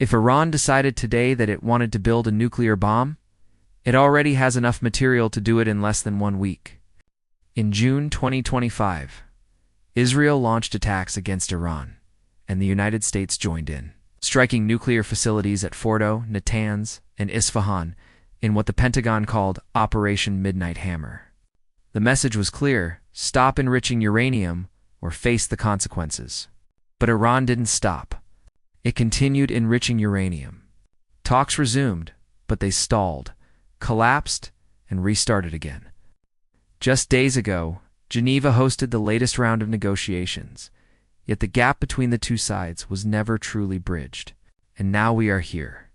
If Iran decided today that it wanted to build a nuclear bomb, it already has enough material to do it in less than 1 week. In June 2025, Israel launched attacks against Iran, and the United States joined in, striking nuclear facilities at Fordo, Natanz, and Isfahan in what the Pentagon called Operation Midnight Hammer. The message was clear: stop enriching uranium or face the consequences. But Iran didn't stop. It continued enriching uranium. Talks resumed, but they stalled, collapsed, and restarted again. Just days ago, Geneva hosted the latest round of negotiations, yet the gap between the two sides was never truly bridged. And now we are here.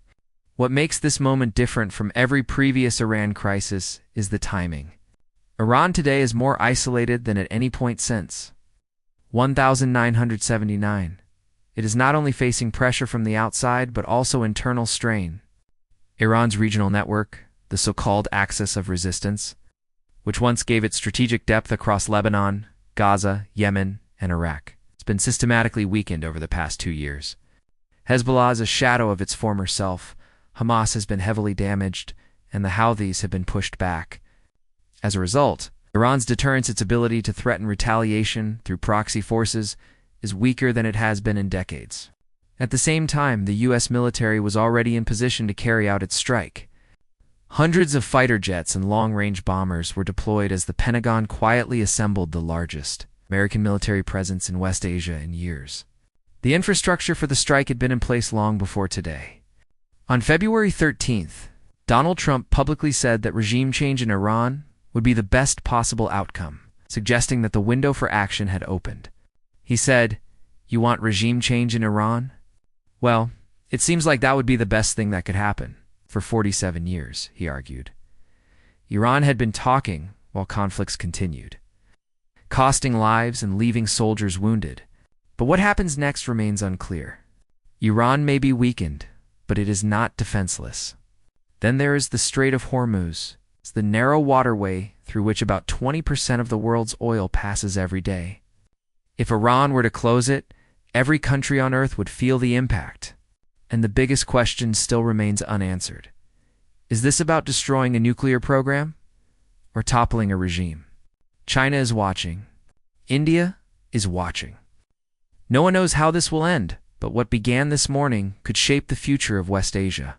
What makes this moment different from every previous Iran crisis is the timing. Iran today is more isolated than at any point since 1979. It is not only facing pressure from the outside, but also internal strain. Iran's regional network, the so-called Axis of Resistance, which once gave it strategic depth across Lebanon, Gaza, Yemen, and Iraq, has been systematically weakened over the past 2 years. Hezbollah is a shadow of its former self, Hamas has been heavily damaged, and the Houthis have been pushed back. As a result, Iran's deterrence, its ability to threaten retaliation through proxy forces, is weaker than it has been in decades. At the same time, the U.S. military was already in position to carry out its strike. Hundreds of fighter jets and long-range bombers were deployed as the Pentagon quietly assembled the largest American military presence in West Asia in years. The infrastructure for the strike had been in place long before today. On February 13th, Donald Trump publicly said that regime change in Iran would be the best possible outcome, suggesting that the window for action had opened. He said, "You want regime change in Iran? Well, it seems like that would be the best thing that could happen." For 47 years, he argued, Iran had been talking while conflicts continued, costing lives and leaving soldiers wounded. But what happens next remains unclear. Iran may be weakened, but it is not defenseless. Then there is the Strait of Hormuz. It's the narrow waterway through which about 20% of the world's oil passes every day. If Iran were to close it, every country on Earth would feel the impact. And the biggest question still remains unanswered. Is this about destroying a nuclear program or toppling a regime? China is watching. India is watching. No one knows how this will end, but what began this morning could shape the future of West Asia.